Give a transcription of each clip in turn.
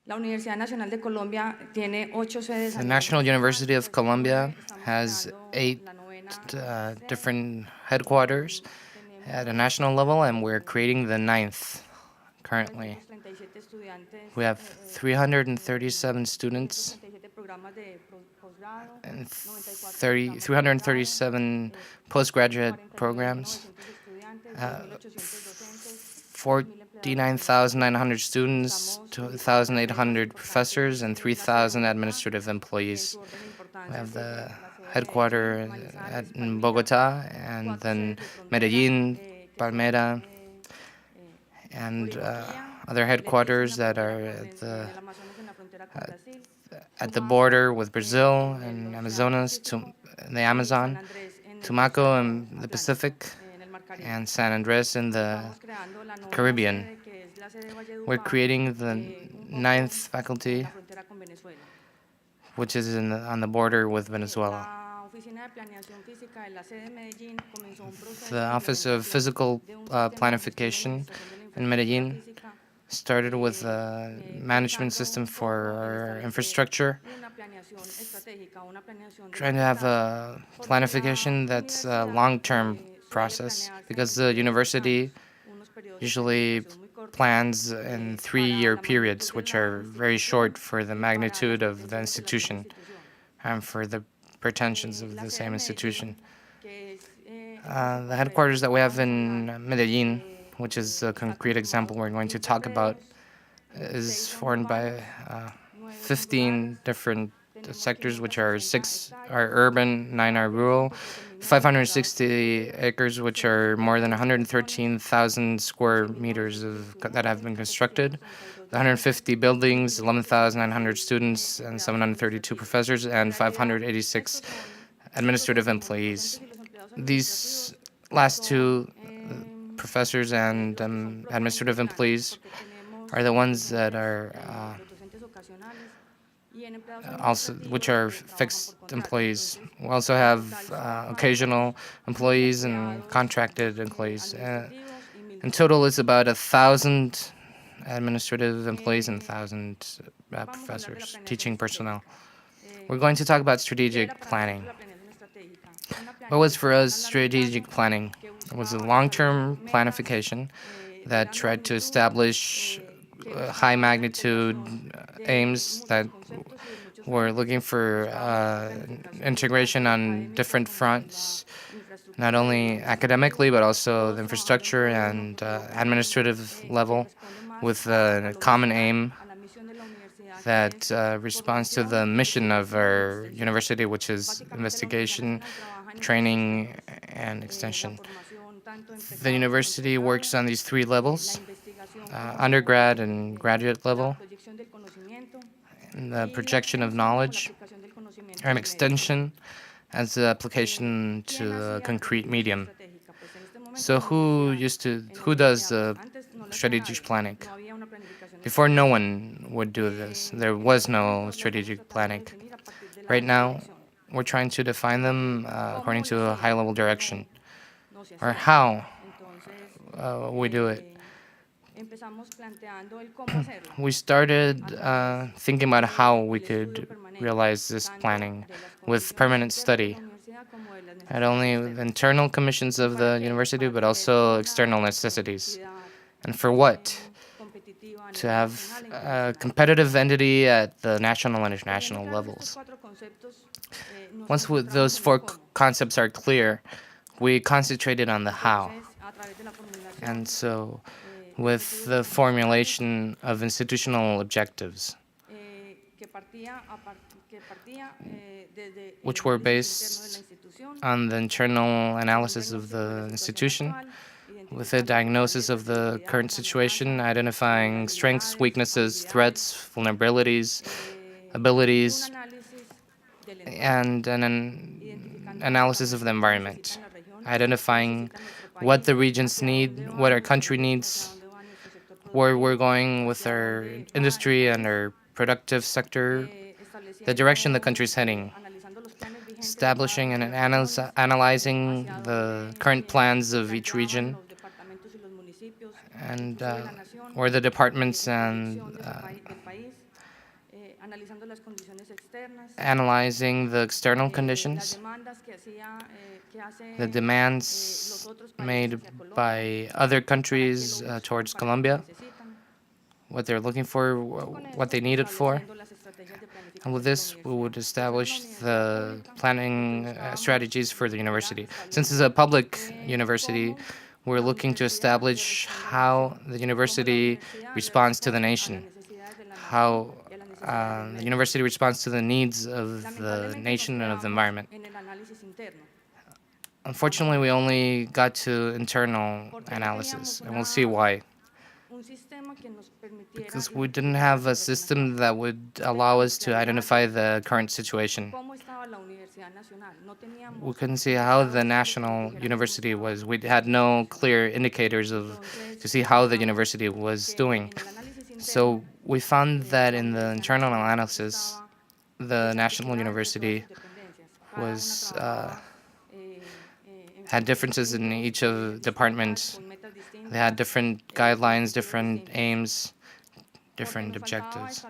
The National University of Colombia has 8 different headquarters at a national level, and we're creating the ninth currently. We have 337 students and 337 postgraduate programs, 49,900 students, 2,800 professors, and 3,000 administrative employees. We have the headquarters in Bogota, and then Medellin, Palmera, and other headquarters that are at the border with Brazil and Amazonas, the Amazon, Tumaco in the Pacific, and San Andres in the Caribbean. We're creating the ninth faculty, which is on the border with Venezuela. The Office of Physical Planification in Medellin started with a management system for our infrastructure, trying to have a planification that's a long-term process, because the university usually plans in 3-year periods, which are very short for the magnitude of the institution and for the pretensions of the same institution. The headquarters that we have in Medellin, which is a concrete example we're going to talk about, is formed by 15 different sectors, which are 6 are urban, 9 are rural, 560 acres, which are more than 113,000 square meters that have been constructed, 150 buildings, 11,900 students, and 732 professors, and 586 administrative employees. These last two, professors and administrative employees, are the ones that are also, which are fixed employees. We also have occasional employees and contracted employees. In total, it's about 1,000 administrative employees and 1,000 professors, teaching personnel. We're going to talk about strategic planning. What was for us strategic planning? It was a long-term planification that tried to establish high magnitude aims that were looking for integration on different fronts, not only academically, but also the infrastructure and administrative level, with a common aim that responds to the mission of our university, which is investigation, training, and extension. The university works on these 3 levels, undergrad and graduate level, and the projection of knowledge, and extension as the application to the concrete medium. So who does the strategic planning? Before, no one would do this. There was no strategic planning. Right now, we're trying to define them according to a high-level direction, or how we do it. We started thinking about how we could realize this planning with permanent study, not only with internal commissions of the university, but also external necessities. And for what? To have a competitive entity at the national and international levels. Once those 4 concepts are clear, we concentrated on the how. And so, with the formulation of institutional objectives, which were based on the internal analysis of the institution, with a diagnosis of the current situation, identifying strengths, weaknesses, threats, vulnerabilities, abilities, and an analysis of the environment, identifying what the regions need, what our country needs, where we're going with our industry and our productive sector, the direction the country's heading, establishing and analyzing the current plans of each region, and where the departments and analyzing the external conditions, the demands made by other countries towards Colombia, what they're looking for, what they need it for. And with this, we would establish the planning strategies for the university. Since it's a public university, we're looking to establish how the university responds to the nation, how the university responds to the needs of the nation and of the environment. Unfortunately, we only got to internal analysis, and we'll see why. Because we didn't have a system that would allow us to identify the current situation. We couldn't see how the national university was. We had no clear indicators to see how the university was doing. So we found that in the internal analysis, the national university was had differences in each of the departments. They had different guidelines, different aims, different objectives.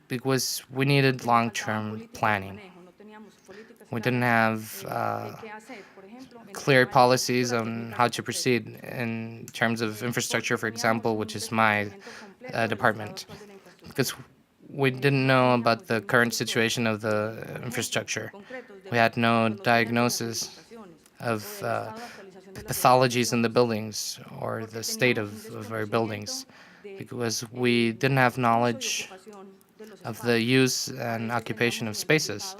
Because we needed long-term planning. We didn't have clear policies on how to proceed in terms of infrastructure, for example, which is my department. Because we didn't know about the current situation of the infrastructure. We had no diagnosis of pathologies in the buildings or the state of our buildings, because we didn't have knowledge of the use and occupation of spaces.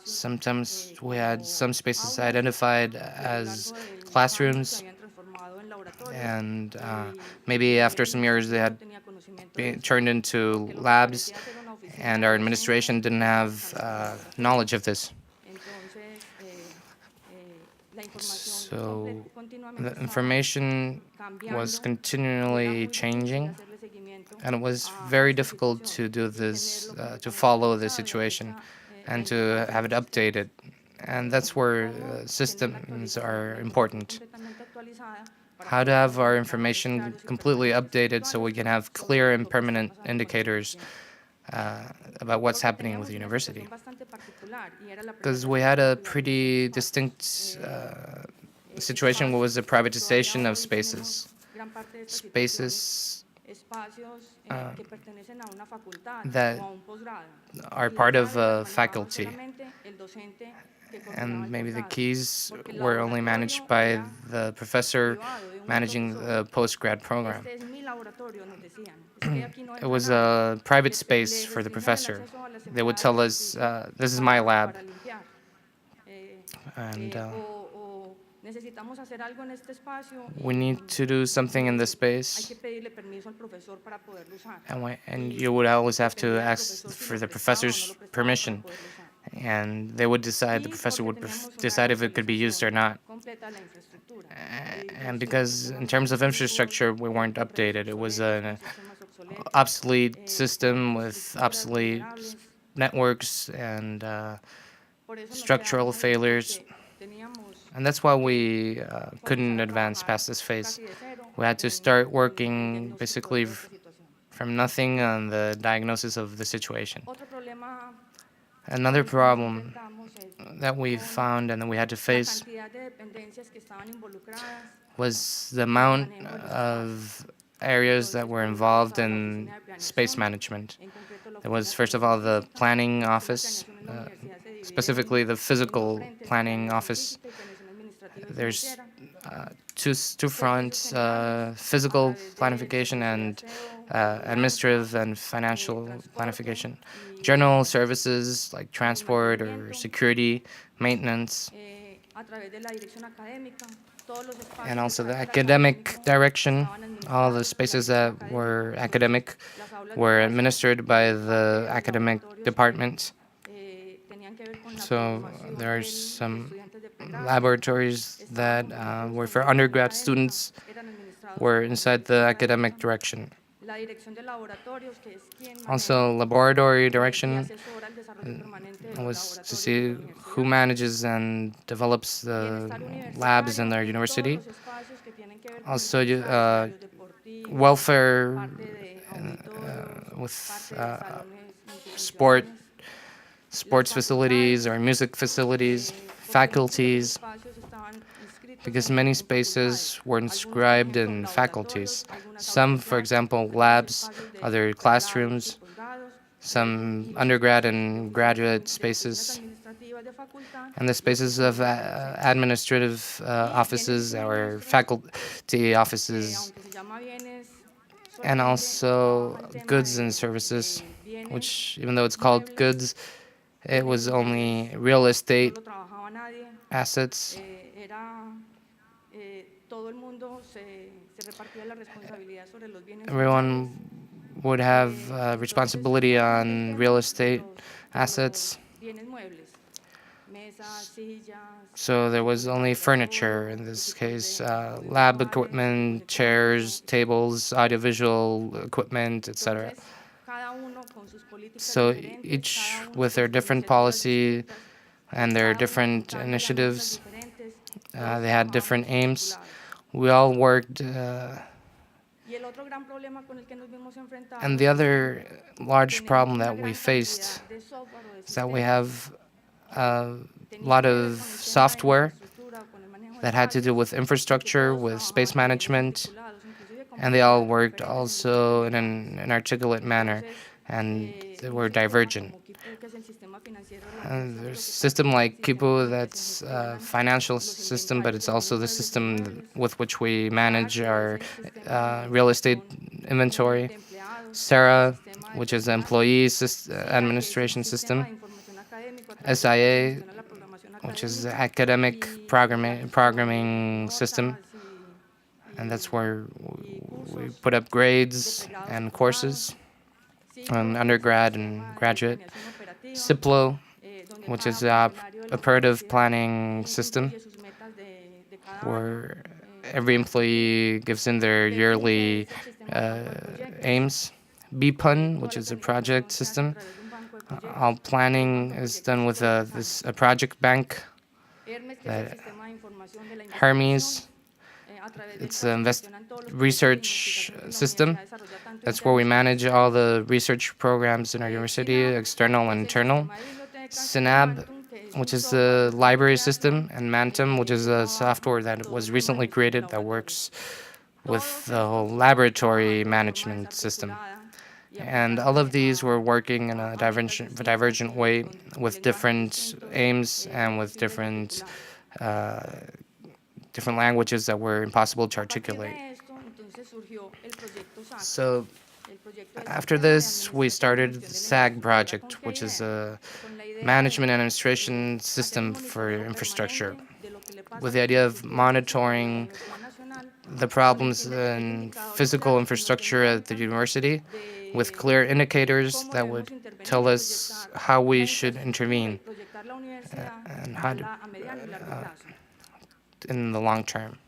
Sometimes we had some spaces identified as classrooms, and maybe after some years they had been turned into labs, and our administration didn't have knowledge of this. So the information was continually changing, and it was very difficult to do this, to follow the situation and to have it updated. And that's where systems are important. How to have our information completely updated so we can have clear and permanent indicators about what's happening with the university. Because we had a pretty distinct situation, what was the privatization of spaces. Spaces that are part of a faculty, and maybe the keys were only managed by the professor managing the post-grad program. It was a private space for the professor. They would tell us, this is my lab, and we need to do something in this space, and you would always have to ask for the professor's permission, and they would decide, the professor would decide if it could be used or not. And because in terms of infrastructure, we weren't updated. It was an obsolete system with obsolete networks and structural failures. And that's why we couldn't advance past this phase. We had to start working basically from nothing on the diagnosis of the situation. Another problem that we found and that we had to face was the amount of areas that were involved in space management. There was, first of all, the planning office, specifically the physical planning office. There's two fronts, physical planification and administrative and financial planification. General services like transport or security, maintenance, and also the academic direction. All the spaces that were academic were administered by the academic department. So there are some laboratories that were for undergrad students, were inside the academic direction. Also, laboratory direction was to see who manages and develops the labs in their university. Also, welfare with sport sports facilities or music facilities, faculties, because many spaces were inscribed in faculties. Some, for example, labs, other classrooms, some undergrad and graduate spaces, and the spaces of administrative offices or faculty offices, and also goods and services, which, even though it's called goods, it was only real estate assets. Everyone would have responsibility on real estate assets. So there was only furniture in this case, lab equipment, chairs, tables, audiovisual equipment, etc. So each with their different policy and their different initiatives, they had different aims. We all worked. And the other large problem that we faced is that we have a lot of software that had to do with infrastructure, with space management, and they all worked also in an inarticulate manner, and they were divergent. And there's a system like Kipu that's a financial system, but it's also the system with which we manage our real estate inventory. Sarah, which is the employee administration system. SIA, which is the academic programming system, and that's where we put up grades and courses on undergrad and graduate. CIPLO, which is the operative planning system, where every employee gives in their yearly aims. BPUN, which is a project system. All planning is done with a project bank. Hermes, it's an research system. That's where we manage all the research programs in our university, external and internal. Synab, which is the library system, and Mantum, which is a software that was recently created that works with the whole laboratory management system. And all of these were working in a divergent way with different aims and with different languages that were impossible to articulate. So after this, we started the SAG project, which is a management and administration system for infrastructure, with the idea of monitoring the problems in physical infrastructure at the university with clear indicators that would tell us how we should intervene and how to, in the long term.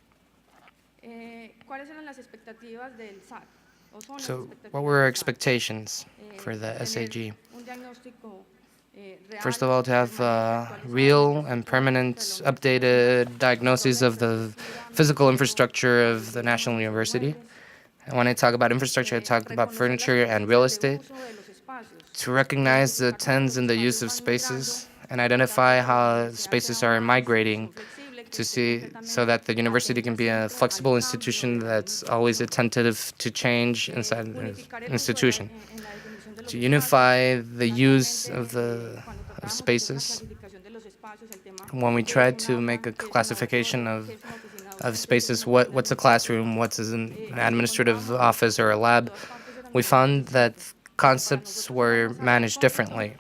So what were our expectations for the SAG? First of all, to have real and permanent updated diagnoses of the physical infrastructure of the National University. And when I talk about infrastructure, I talk about furniture and real estate. To recognize the trends in the use of spaces and identify how spaces are migrating, to see so that the university can be a flexible institution that's always attentive to change inside the institution. To unify the use of spaces. When we tried to make a classification of spaces, what's a classroom, what's an administrative office or a lab, we found that concepts were managed differently.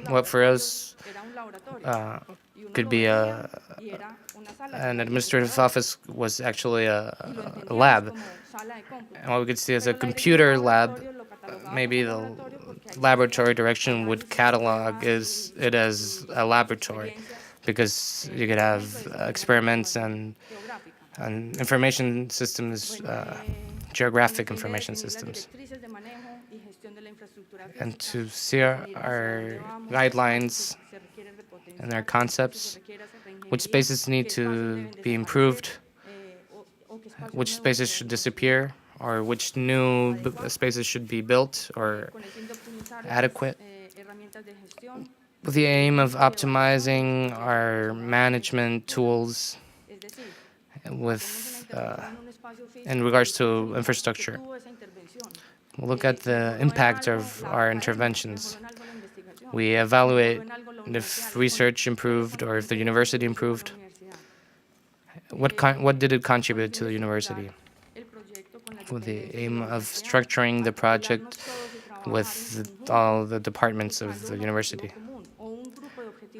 What for us could be an administrative office was actually a lab. And what we could see as a computer lab, maybe the laboratory direction would catalog it as a laboratory, because you could have experiments and information systems, geographic information systems. And to see our guidelines and our concepts, which spaces need to be improved, which spaces should disappear or which new spaces should be built or adequate, with the aim of optimizing our management tools with in regards to infrastructure. We'll look at the impact of our interventions. We evaluate if research improved or if the university improved. What did it contribute to the university? With the aim of structuring the project with all the departments of the university.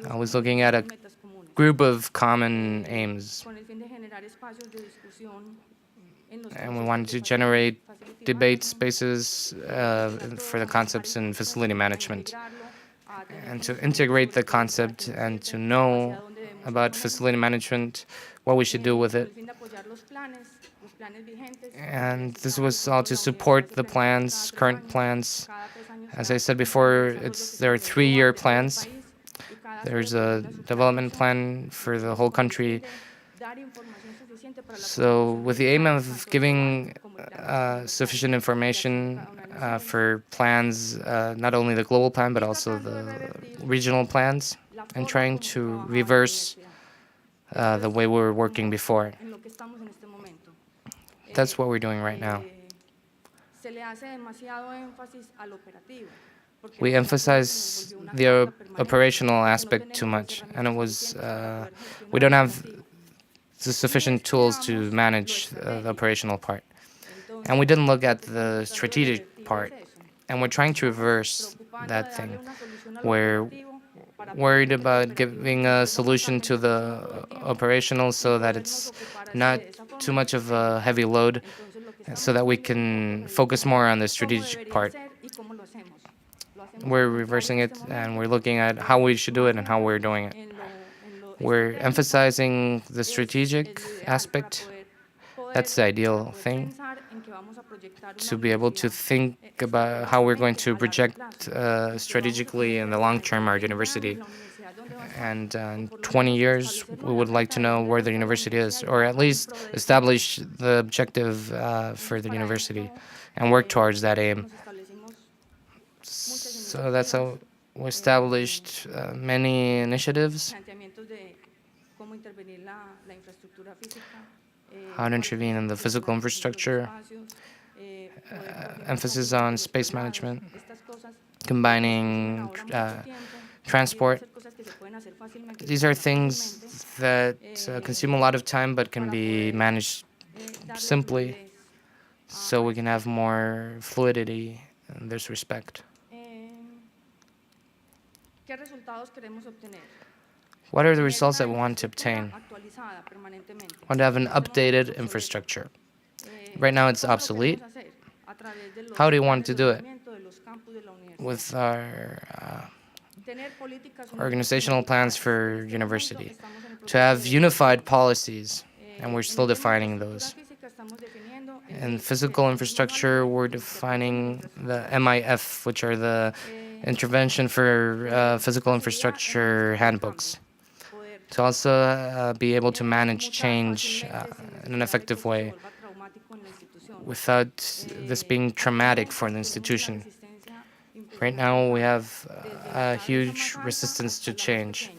I was looking at a group of common aims, and we wanted to generate debate spaces for the concepts in facility management, and to integrate the concept and to know about facility management, what we should do with it. And this was all to support the plans, current plans. As I said before, there are 3-year plans. There's a development plan for the whole country. So with the aim of giving sufficient information for plans, not only the global plan, but also the regional plans, and trying to reverse the way we were working before. That's what we're doing right now. We emphasize the operational aspect too much, and we don't have the sufficient tools to manage the operational part. And we didn't look at the strategic part, and we're trying to reverse that thing. We're worried about giving a solution to the operational so that it's not too much of a heavy load, so that we can focus more on the strategic part. We're reversing it, and we're looking at how we should do it and how we're doing it. We're emphasizing the strategic aspect. That's the ideal thing, to be able to think about how we're going to project strategically in the long term our university. And in 20 years, we would like to know where the university is, or at least establish the objective for the university and work towards that aim. So that's how we established many initiatives, how to intervene in the physical infrastructure, emphasis on space management, combining transport. These are things that consume a lot of time but can be managed simply, so we can have more fluidity in this respect. What are the results that we want to obtain? We want to have an updated infrastructure. Right now it's obsolete. How do you want to do it? With our organizational plans for university. To have unified policies, and we're still defining those. In physical infrastructure, we're defining the MIF, which are the Intervention for Physical Infrastructure handbooks, to also be able to manage change in an effective way without this being traumatic for the institution. Right now, we have a huge resistance to change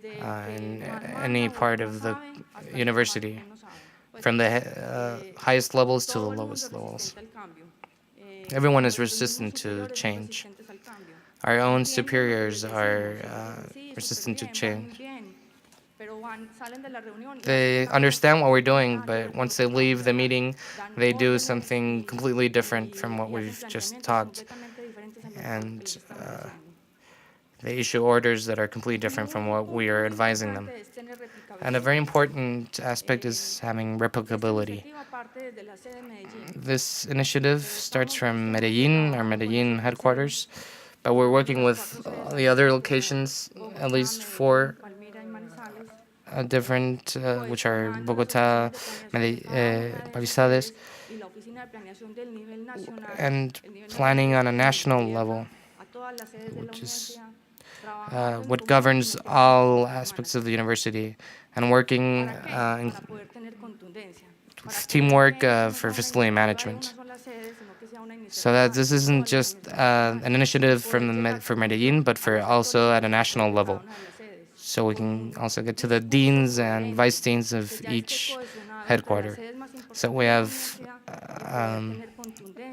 in any part of the university, from the highest levels to the lowest levels. Everyone is resistant to change. Our own superiors are resistant to change. They understand what we're doing, but once they leave the meeting, they do something completely different from what we've just talked. And they issue orders that are completely different from what we are advising them. And a very important aspect is having replicability. This initiative starts from Medellin, our Medellin headquarters, but we're working with the other locations, at least 4 different, which are Bogota, Palisades, and planning on a national level, which is what governs all aspects of the university, and working teamwork for facility management. So that this isn't just an initiative for Medellin, but for also at a national level. So we can also get to the deans and vice deans of each headquarter. So we have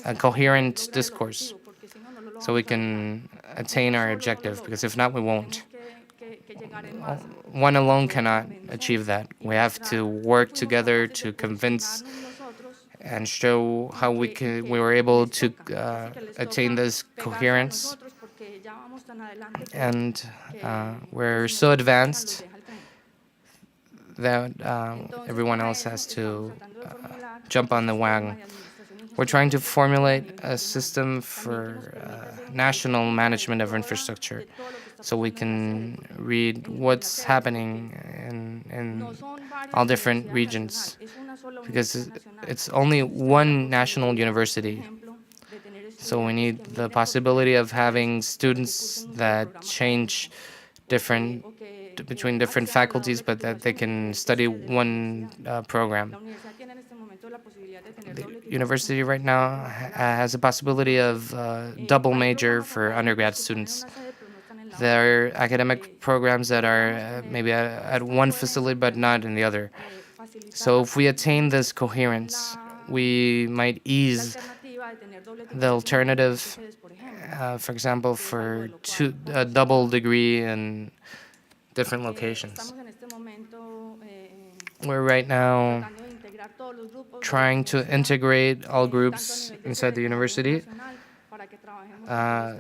a coherent discourse, so we can attain our objective. Because if not, we won't. One alone cannot achieve that. We have to work together to convince and show how we were able to attain this coherence. And we're so advanced that everyone else has to jump on the wagon. We're trying to formulate a system for national management of infrastructure, so we can read what's happening in all different regions, because it's only one national university. So we need the possibility of having students that change between different faculties, but that they can study one program. The university right now has a possibility of double major for undergrad students. There are academic programs that are maybe at one facility but not in the other. So if we attain this coherence, we might ease the alternative, for example, for a double degree in different locations. We're right now trying to integrate all groups inside the university at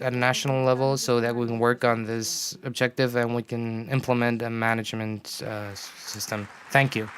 a national level, so that we can work on this objective and we can implement a management system. Thank you.